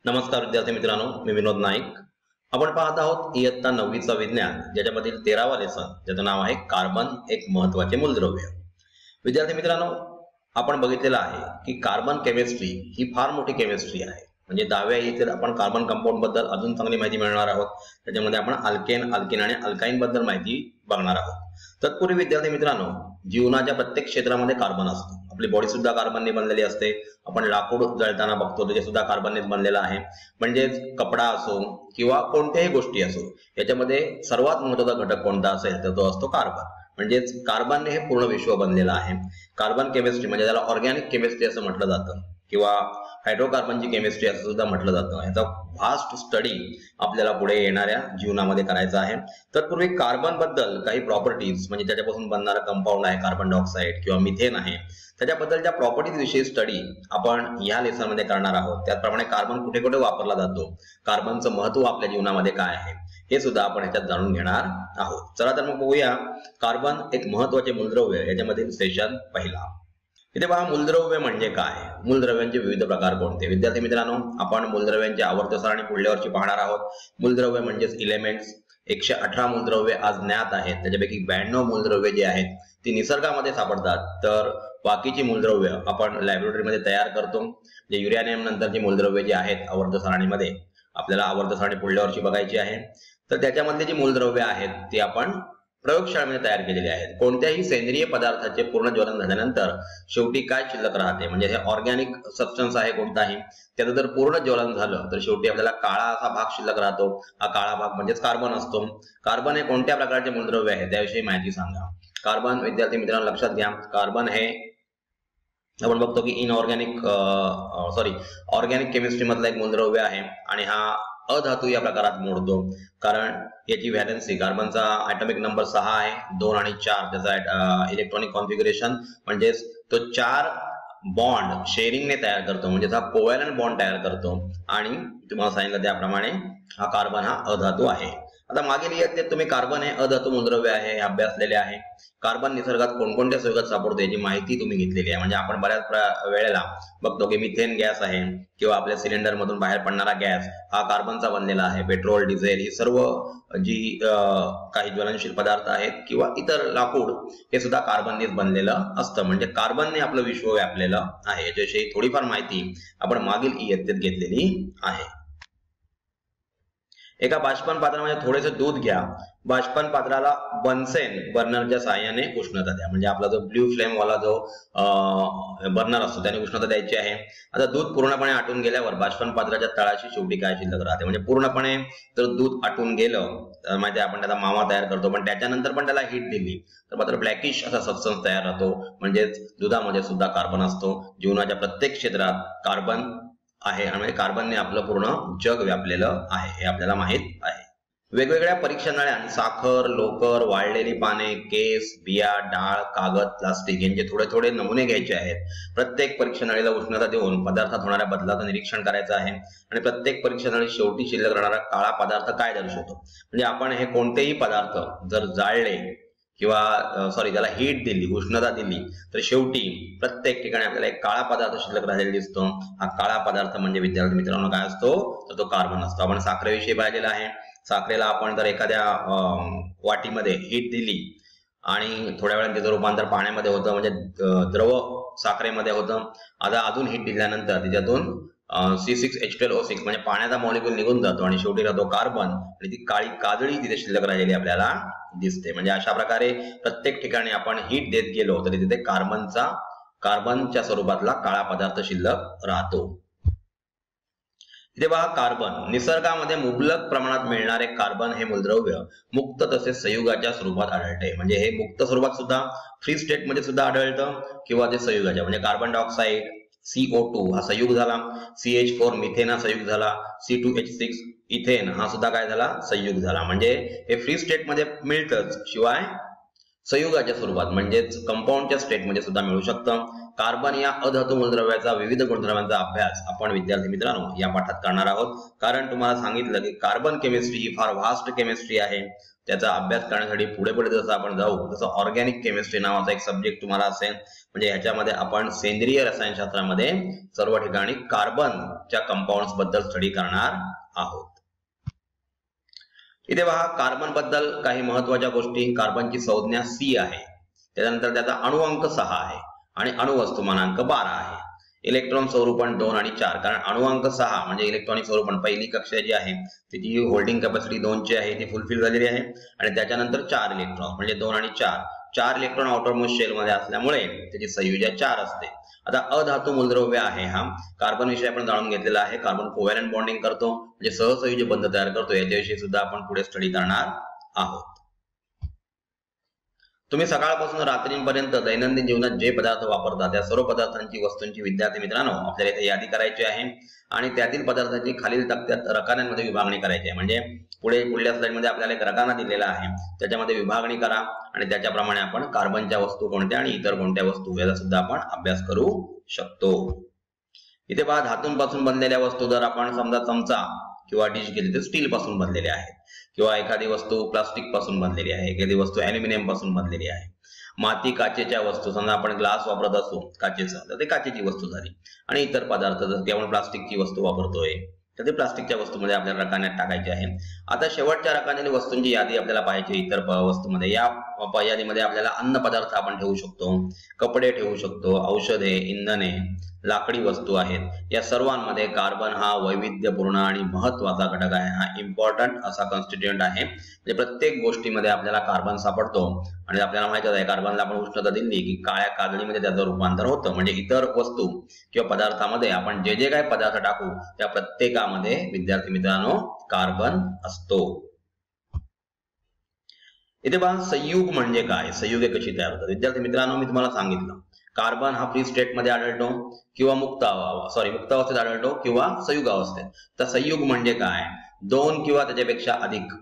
नमस्कार विद्यार्थी मित्रांनो, मी विनोद नाईक. आपण पाहत आहोत इयत्ता 9वीचा विज्ञान, ज्याच्यामधील 13वा लेसन, ज्याचं नाव आहे कार्बन एक महत्त्वाचे मूलद्रव्य. विद्यार्थी मित्रांनो, आपण बघितलेलं आहे की कार्बन केमिस्ट्री ही फार मोठी केमिस्ट्री आहे. म्हणजे 10व्या इयत्तेत आपण कार्बन कंपाऊंड बद्दल अजून चांगली माहिती मिळणार आहोत. त्याच्यामध्ये आपण अल्केन, अल्किन आणि अल्काइन बद्दल माहिती बघणार आहोत. तत्पूर्वी विद्यार्थी मित्रांनो, जीवनाच्या प्रत्येक क्षेत्रामध्ये कार्बन असतो. आपली बॉडी सुद्धा कार्बनने बनलेली असते. आपण लाकूड जळताना बघतो, ते सुद्धा कार्बननेच बनलेलं आहे. म्हणजे कपडा असो किंवा कोणत्याही गोष्टी असो, याच्यामध्ये सर्वात महत्त्वाचा घटक कोणता असेल तर तो असतो कार्बन. म्हणजेच कार्बनने हे पूर्ण विश्व बनलेलं आहे. कार्बन केमिस्ट्री म्हणजे त्याला ऑर्गॅनिक केमिस्ट्री असं म्हटलं जातं किंवा हायड्रोकार्बनची केमिस्ट्री असं सुद्धा म्हटलं जातं. याचा व्हास्ट स्टडी आपल्याला पुढे येणाऱ्या जीवनामध्ये करायचा आहे. तत्पूर्वी कार्बन बद्दल काही प्रॉपर्टीज, म्हणजे त्याच्यापासून बनणारा कंपाऊंड आहे कार्बन डायऑक्साईड किंवा मिथेन आहे, त्याच्याबद्दलच्या प्रॉपर्टीज विषयी स्टडी आपण या लेसन मध्ये करणार आहोत. त्याचप्रमाणे कार्बन कुठे कुठे वापरला जातो, कार्बनचं महत्त्व आपल्या जीवनामध्ये काय आहे, हे सुद्धा आपण ह्याच्यात जाणून घेणार आहोत. चला तर मग बघूया कार्बन एक महत्त्वाचे मूलद्रव्य, याच्यामधील सेशन पहिला. इथे पहा, मूलद्रव्य म्हणजे काय, मूलद्रव्यांचे विविध प्रकार कोणते. विद्यार्थी मित्रांनो, आपण मूलद्रव्यांची आवर्त सारणी पुढल्या वर्षी पाहणार आहोत. मूलद्रव्य म्हणजेच इलेमेंट्स. 118 मूलद्रव्ये आज ज्ञात आहेत. त्याच्यापैकी 92 मूलद्रव्ये जी आहेत ती निसर्गामध्ये सापडतात, तर बाकीची मूलद्रव्य आपण लॅबोरेटरीमध्ये तयार करतो. जे युरेनियम नंतरची मूलद्रव्ये जी आहेत आवर्त सारणीमध्ये, आपल्याला आवर्त सारणी पुढल्या वर्षी बघायची आहे, तर त्याच्यामधली जी मूलद्रव्ये आहेत ती आपण प्रयोगशाळेमध्ये तयार केलेली आहेत. कोणत्याही सेंद्रिय पदार्थाचे पूर्ण ज्वलन झाल्यानंतर शेवटी काय शिल्लक राहते, म्हणजे हे ऑर्गॅनिक सबस्टन्स आहे कोणताही, त्याचं जर पूर्ण ज्वलन झालं तर शेवटी आपल्याला काळा असा भाग शिल्लक राहतो. हा काळा भाग म्हणजेच कार्बन असतो. कार्बन हे कोणत्या प्रकारचे मूलद्रव्य आहे त्याविषयी माहिती सांगा. कार्बन विद्यार्थी मित्रांनो लक्षात घ्या, कार्बन हे आपण बघतो की ऑर्गॅनिक केमिस्ट्री मधला एक मूलद्रव्य आहे आणि हा अधातू या प्रकारात मोडतो, कारण याची व्हॅलेन्सी, कार्बनचा ॲटॉमिक नंबर 6 आहे. 2 आणि 4 त्याचा इलेक्ट्रॉनिक कॉन्फिगरेशन, म्हणजेच तो 4 बॉन्ड शेअरिंगने तयार करतो, म्हणजे हा कोव्हॅलंट बॉन्ड तयार करतो. आणि तुम्हाला सांगितलं त्याप्रमाणे हा कार्बन हा अधातू आहे. आता मागील इयत्तेत तुम्ही कार्बन हे अधातू मूलद्रव्य आहे हे अभ्यासलेले आहे. कार्बन निसर्गात कोणकोणत्या संयुगात सापडतो याची माहिती तुम्ही घेतलेली आहे. म्हणजे आपण बऱ्याच वेळेला बघतो की मिथेन गॅस आहे किंवा आपल्या सिलेंडर मधून बाहेर पडणारा गॅस हा कार्बनचा बनलेला आहे. पेट्रोल, डिझेल ही सर्व जी काही ज्वलनशील पदार्थ आहेत किंवा इतर लाकूड, हे सुद्धा कार्बननेच बनलेलं असतं. म्हणजे कार्बनने आपलं विश्व व्यापलेलं आहे. याच्याविषयी थोडीफार माहिती आपण मागील इयत्तेत घेतलेली आहे. एका बाष्पन पात्रामध्ये थोडेसे दूध घ्या. बाष्पन पात्राला बन्सेन बर्नरच्या साहाय्याने उष्णता द्या. म्हणजे आपला जो ब्ल्यू फ्लेम वाला जो बर्नर असतो त्याने उष्णता द्यायची आहे. आता दूध पूर्णपणे आटून गेल्यावर बाष्पन पात्राच्या तळाशी शेवटी काय शिल्लक राहते, म्हणजे पूर्णपणे जर दूध आटून गेलं तर माहिती आपण त्याचा मावा तयार करतो, पण त्याच्यानंतर पण त्याला हीट दिली तर मात्र ब्लॅकिश असा सबस्टन्स तयार राहतो. म्हणजेच दुधामध्ये सुद्धा कार्बन असतो. जीवनाच्या प्रत्येक क्षेत्रात कार्बन आहे आणि कार्बनने आपलं पूर्ण जग व्यापलेलं आहे हे आपल्याला माहित आहे. वेगवेगळ्या परीक्षा नळ्यांत साखर, लोकर, वाळलेली पाने, केस, बिया, डाळ, कागद, प्लास्टिक यांचे थोडे थोडे नमुने घ्यायचे आहेत. प्रत्येक परीक्षा नळीला उष्णता देऊन पदार्थात होणाऱ्या बदलाचं निरीक्षण करायचं आहे आणि प्रत्येक परीक्षा नळी शेवटी शिल्लक राहणारा काळा पदार्थ काय दर्शवतो. म्हणजे आपण हे कोणतेही पदार्थ जर जाळले किंवा त्याला हीट दिली, उष्णता दिली, तर शेवटी प्रत्येक ठिकाणी आपल्याला एक काळा पदार्थ शिल्लक राहिलेला दिसतो. हा काळा पदार्थ म्हणजे विद्यार्थी मित्रांनो काय असतो, तर तो कार्बन असतो. आपण साखरेविषयी पाहिलेला आहे. साखरेला आपण जर एखाद्या वाटीमध्ये हीट दिली आणि थोड्या वेळाने त्याचं रूपांतर पाण्यामध्ये होतं, म्हणजे द्रव साखरेमध्ये होतं. आता अजून हीट दिल्यानंतर त्याच्यातून C6H12O6 म्हणजे पाण्याचा मॉलिक्यूल निघून जातो आणि शेवटी राहतो कार्बन आणि ती काळी काजळी तिथे शिल्लक राहिलेली आपल्याला दिसते. म्हणजे अशा प्रकारे प्रत्येक ठिकाणी आपण हीट देत गेलो तरी तिथे कार्बनच्या स्वरूपातला काळा पदार्थ शिल्लक राहतो. इथे पहा, कार्बन निसर्गामध्ये मुबलक प्रमाणात मिळणारे कार्बन हे मूलद्रव्य मुक्त तसेच संयुगाच्या स्वरूपात आढळते. म्हणजे हे मुक्त स्वरूपात सुद्धा, फ्री स्टेट मध्ये सुद्धा आढळतं किंवा ते संयुगाच्या, म्हणजे कार्बन डायऑक्साईड CO2 हा संयुग झाला, CH4 मिथेन हा संयुग झाला, C2H6 इथेन हा सुद्धा काय झाला, संयुग झाला. म्हणजे हे फ्री स्टेट मध्ये मिळतच, शिवाय संयुगाच्या स्वरूपात म्हणजेच कंपाऊंडच्या स्टेटमध्ये सुद्धा मिळू शकतं. कार्बन या अधातू मूलद्रव्याचा विविध गुणधर्मांचा अभ्यास आपण विद्यार्थी मित्रांनो या पाठात करणार आहोत. कारण तुम्हाला सांगितलं की कार्बन केमिस्ट्री ही फार व्हास्ट केमिस्ट्री आहे. त्याचा अभ्यास करण्यासाठी पुढे पुढे जसं आपण जाऊ तसं ऑर्गॅनिक केमिस्ट्री नावाचा एक सब्जेक्ट तुम्हाला असेल. म्हणजे ह्याच्यामध्ये आपण सेंद्रिय रसायनशास्त्रामध्ये सर्व ठिकाणी कार्बनच्या कंपाऊंड्स बद्दल स्टडी करणार आहोत. इथे पहा कार्बन बद्दल काही महत्वाच्या गोष्टी. कार्बनची संज्ञा C आहे, त्यानंतर त्याचा अणुअंक 6 आहे आणि अणुवस्तुमानांक 12 आहे. इलेक्ट्रॉन स्वरूपण 2 आणि 4, कारण अणुअंक 6 म्हणजे इलेक्ट्रॉनिक स्वरूपण पहिली कक्षा जी आहे त्याची होल्डिंग कॅपॅसिटी 2 ची आहे, ती फुलफिल झालेली आहे. आणि त्याच्यानंतर 4 इलेक्ट्रॉन म्हणजे 2 आणि 4 इलेक्ट्रॉन आउटरमोस्ट शेल मध्ये असल्यामुळे त्याची संयुजा 4 असते. आता अधातू मूलद्रव्य आहे हा. कार्बन विषय आपण जाणून घेतलेला आहे. कार्बन कोव्हॅलेंट बॉन्डिंग करतो म्हणजे सहसंयोजी बंध तयार करतो. याच्याविषयी सुद्धा आपण पुढे स्टडी करणार आहोत. तुम्ही सकाळपासून रात्रीपर्यंत दैनंदिन जीवनात जे पदार्थ वापरता त्या सर्व पदार्थांची वस्तूंची विद्यार्थी मित्रांनो आपल्याला इथे यादी करायची आहे आणि त्यातील पदार्थांची खालील तक्त्यात रकान्यांमध्ये विभागणी करायची आहे. म्हणजे पुढल्या स्लाइडमध्ये आपल्याला एक रकाना दिलेला आहे, त्याच्यामध्ये विभागणी करा आणि त्याच्याप्रमाणे आपण कार्बनच्या वस्तू कोणत्या आणि इतर कोणत्या वस्तू याचा सुद्धा आपण अभ्यास करू शकतो. इथे पहा धातूंपासून बनलेल्या वस्तू जर आपण समजा चमचा किंवा डिश घेतली तर स्टील पासून बनलेले आहेत, किंवा एखादी वस्तू प्लास्टिक पासून बनलेली आहे, एखादी वस्तू ॲल्युमिनियम पासून बनलेली आहे. माती काचेच्या वस्तू, समजा आपण ग्लास वापरत असू काचेचा तर ते काचेची वस्तू झाली. आणि इतर पदार्थ जसं की आपण प्लास्टिकची वस्तू वापरतोय तर ते प्लास्टिकच्या वस्तूमध्ये आपल्याला रकान्यात टाकायचे आहे. आता शेवटच्या रकान्याने वस्तूंची यादी आपल्याला पाहिजे. इतर वस्तूमध्ये या यादीमध्ये आपल्याला अन्न पदार्थ आपण ठेवू शकतो, कपडे ठेवू शकतो, औषधे, इंधने, लाकडी वस्तू आहेत. या सर्वांमध्ये कार्बन हा वैविध्यपूर्ण आणि महत्वाचा घटक आहे. हा इम्पॉर्टंट असा कॉन्स्टिट्यूएंट आहे. म्हणजे प्रत्येक गोष्टीमध्ये आपल्याला कार्बन सापडतो आणि आपल्याला माहिती आहे कार्बनला आपण उष्णता दिली की काळ्या कादळीमध्ये त्याचं रूपांतर होतं. म्हणजे इतर वस्तू किंवा पदार्थामध्ये आपण जे जे काही पदार्थ टाकू त्या प्रत्येकामध्ये विद्यार्थी मित्रांनो कार्बन असतो. इथे पहा संयुग म्हणजे काय, संयुगे कशी तयार होतात. विद्यार्थी मित्रांनो मी तुम्हाला सांगितलं कार्बन हा फ्री स्टेट मध्ये आढळतो किंवा मुक्तावस्थेत आढळतो किंवा संयुग अवस्थेत. तर संयुग म्हणजे काय, 2 किंवा त्याच्यापेक्षा अधिक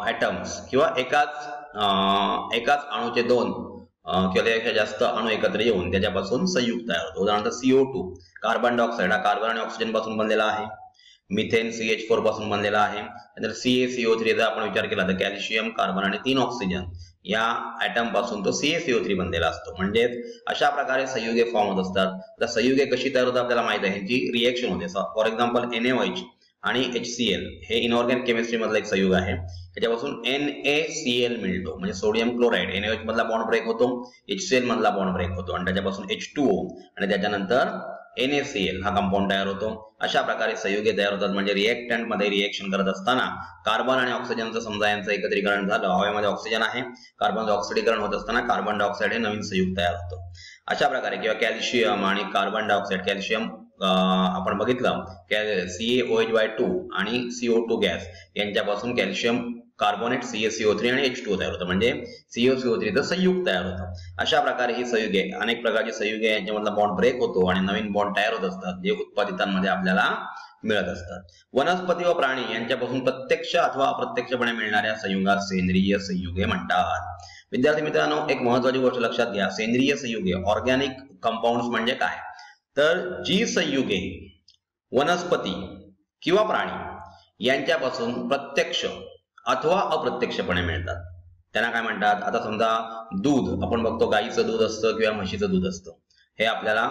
ॲटम्स किंवा एकाच अणूचे 2 किंवा त्यापेक्षा जास्त अणू एकत्र येऊन त्याच्यापासून संयुग तयार होतो. उदाहरणार्थ CO2 कार्बन डायऑक्साइड हा कार्बन आणि ऑक्सिजन पासून बनलेला आहे. मिथेन CH4 पासून बनलेला आहे. नंतर CaCO3 चा आपण विचार केला तर कॅल्शियम, कार्बन आणि 3 ऑक्सिजन या ॲटम पासून तो CaCO3 बनलेला असतो. म्हणजे अशा प्रकारे संयुगे फॉर्म होत असतात. तर संयुगे कशी तयार होतात आपल्याला माहित आहे, ह्याची रिएक्शन होते. फॉर एक्झाम्पल NaOH आणि HCl हे इनऑर्गॅनिक केमिस्ट्री मधला एक संयुग आहे. त्याच्यापासून NaCl मिळतो म्हणजे सोडियम क्लोराइड. NaOH मधला बॉन्ड ब्रेक होतो, HCl मधला बॉन्ड ब्रेक होतो आणि त्याच्यापासून H2O आणि त्याच्यानंतर NaCl हा कंपाऊंड तयार होतो. अशा प्रकारे संयुगे तयार होतात. म्हणजे रिएक्टंट मध्ये रिएक्शन करत असताना कार्बन आणि ऑक्सिजनचं समजा यांचं एकत्रीकरण झालं, हवेमध्ये ऑक्सिजन आहे, कार्बनचं ऑक्सिडीकरण होत असताना कार्बन डायऑक्साइड हे नवीन संयुग तयार होतं. अशा प्रकारे किंवा कॅल्शियम आणि कार्बन डायऑक्साइड, कॅल्शियम आपण बघितलं CaOH2 आणि CO2 गॅस यांच्यापासून कॅल्शियम कार्बोनेट CaCO3 आणि H2O तयार होतं. म्हणजे CaCO3 संयुग तयार होतं. अशा प्रकारे ही संयुगे, अनेक प्रकारची संयुगे यांच्यामधला बॉन्ड ब्रेक होतो आणि नवीन बॉन्ड तयार होत असतात जे उत्पादितांमध्ये आपल्याला मिळत असतात. वनस्पती व प्राणी यांच्यापासून प्रत्यक्ष अथवा अप्रत्यक्षपणे मिळणाऱ्या संयुगात सेंद्रिय संयुगे म्हणतात. विद्यार्थी मित्रांनो एक महत्वाची गोष्ट लक्षात घ्या, सेंद्रिय संयुगे ऑर्गॅनिक कंपाऊंड्स म्हणजे काय, तर जी संयुगे वनस्पती किंवा प्राणी यांच्यापासून प्रत्यक्ष अथवा अप्रत्यक्षपणे मिळतात त्यांना काय म्हणतात. आता समजा दूध आपण बघतो, गाईचं दूध असतं किंवा म्हशीचं दूध असतं, हे आपल्याला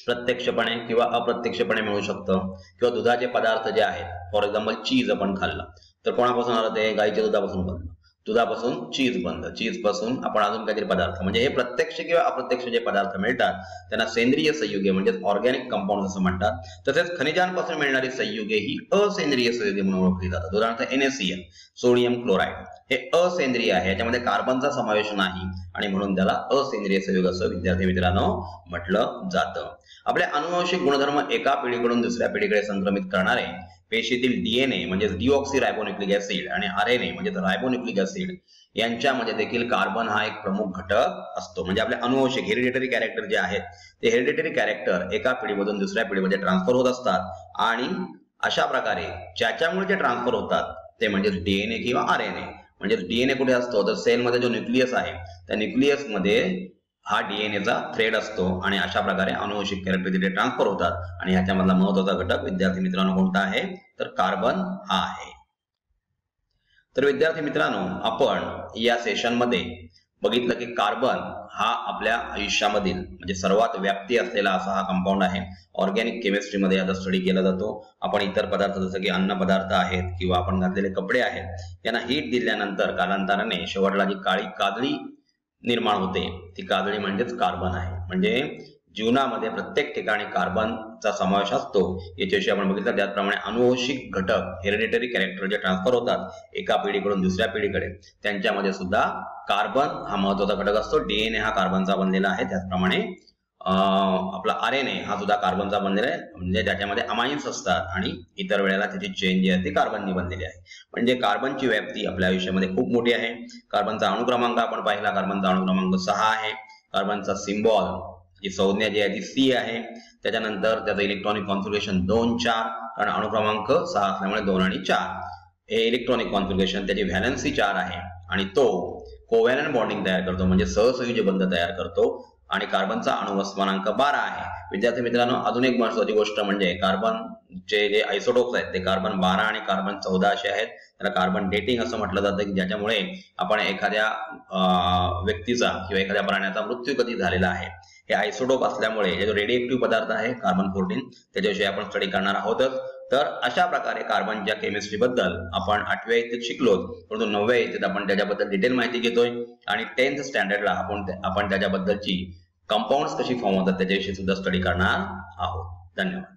प्रत्यक्षपणे किंवा अप्रत्यक्षपणे मिळू शकतं. किंवा दुधाचे पदार्थ जे आहेत, फॉर एक्झाम्पल चीज आपण खाल्लं तर कोणापासून आलं, ते गाईच्या दुधापासून बनलं. दुधापासून चीज बनलं, चीज पासून आपण अजून काहीतरी पदार्थ, म्हणजे हे प्रत्यक्ष किंवा अप्रत्यक्ष जे पदार्थ मिळतात त्यांना सेंद्रिय संयुगे म्हणजे ऑर्गॅनिक कंपाऊंड असं म्हणतात. तसेच खनिजांपासून मिळणारी संयुगे ही असेंद्रिय संयुगे म्हणून ओळखली जातात. उदाहरणार्थ NaCl सोडियम क्लोराइड हे असेंद्रिय आहे, याच्यामध्ये कार्बनचा समावेश नाही आणि म्हणून त्याला असेंद्रिय संयुग असं विद्यार्थी मित्रांनो म्हटलं जातं. आपले अनुवांशिक गुणधर्म एका पिढीकडून दुसऱ्या पिढीकडे संक्रमित करणारे पेशीतील DNA म्हणजे डिऑक्सिरायबोन्यूक्लिक ऍसिड आणि RNA म्हणजे रायबोन्यूक्लिक ऍसिड यांच्यामध्ये देखील कार्बन हा एक प्रमुख घटक असतो. म्हणजे आपले अनुवंशिक हेरिडिटरी कॅरेक्टर जे आहेत ते हेरिडिटरी कॅरेक्टर एका पिढीमधून दुसऱ्या पिढीमध्ये ट्रान्सफर होत असतात आणि अशा प्रकारे ज्याच्यामुळे जे ट्रान्सफर होतात ते म्हणजे DNA किंवा RNA. म्हणजे DNA कुठे असतो, तर सेलमध्ये जो न्यूक्लियस आहे त्या न्यूक्लियस मध्ये हा DNAचा थ्रेड असतो आणि अशा प्रकारे अनुवंशिक कॅरेक्टर तिथे ट्रान्सफर होतात आणि ह्याच्यामधला महत्वाचा घटक विद्यार्थी मित्रांनो कोणता आहे, तर कार्बन हा आहे. तर विद्यार्थी मित्रांनो, आपण या सेशनमध्ये बघितलं की कार्बन हा आपल्या आयुष्यामधील म्हणजे सर्वात व्याप्ती असलेला असा हा कंपाऊंड आहे. ऑर्गॅनिक केमिस्ट्रीमध्ये याचा स्टडी केला जातो. आपण इतर पदार्थ जसं की अन्न पदार्थ आहेत किंवा आपण घातलेले कपडे आहेत यांना हीट दिल्यानंतर कालांतराने शेवटला जी काळी काजळी निर्माण होते ती काजळी म्हणजेच कार्बन आहे. म्हणजे जीवनामध्ये प्रत्येक ठिकाणी कार्बनचा समावेश असतो. याच्याविषयी आपण बघितलं. त्याचप्रमाणे अनुवंशिक घटक हेरिडिटरी कॅरेक्टर जे ट्रान्सफर होतात एका पिढीकडून दुसऱ्या पिढीकडे, त्यांच्यामध्ये सुद्धा कार्बन हा महत्वाचा घटक असतो. डीएनए हा कार्बनचा बनलेला आहे. त्याचप्रमाणे आपला आरएनए हा सुद्धा कार्बनचा बनलेला आहे. म्हणजे त्याच्यामध्ये अमाइन्स असतात आणि इतर वेळेला त्याची चेन जी आहे ती कार्बननी बनलेली आहे. म्हणजे कार्बनची व्याप्ती आपल्या आयुष्यामध्ये खूप मोठी आहे. कार्बनचा अणुक्रमांक आपण पाहिला. कार्बनचा अणुक्रमांक 6 आहे. कार्बनचा सिम्बॉल जी संज्ञा जी आहे ती सी आहे. त्याच्यानंतर त्याचं इलेक्ट्रॉनिक कॉन्फिगरेशन 2, 4, कारण अणुक्रमांक 6 असल्यामुळे 2 आणि 4 हे इलेक्ट्रॉनिक कॉन्फिगरेशन. त्याची व्हॅलेन्सी 4 आहे आणि तो कोव्हॅलेंट बॉन्डिंग तयार करतो म्हणजे सहसंयोजी बंध तयार करतो. आणि कार्बनचा अणुवस्तुमानांक 12 आहे. विद्यार्थी मित्रांनो, अजून एक महत्त्वाची गोष्ट म्हणजे कार्बनचे जे आयसोटोप्स आहेत ते कार्बन 12 आणि कार्बन 14 असे आहेत. त्याला कार्बन डेटिंग असं म्हटलं जातं की ज्याच्यामुळे आपण एखाद्या व्यक्तीचा किंवा एखाद्या प्राण्याचा मृत्यू कधी झालेला आहे हे आयसोटोप असल्यामुळे जो रेडिएक्टिव्ह पदार्थ आहे कार्बन 14 त्याच्याविषयी आपण स्टडी करणार आहोतच. तर अशा प्रकारे कार्बनच्या केमिस्ट्री बद्दल आपण 8व्या इयत्तेत शिकलो, परंतु 9व्या इयत्तेत आपण त्याच्याबद्दल डिटेल माहिती घेतोय आणि 10th स्टँडर्डला आपण त्याच्याबद्दलची कंपाऊंड्स कशी फॉर्म होतात त्याच्याविषयी सुद्धा स्टडी करणार आहोत. धन्यवाद.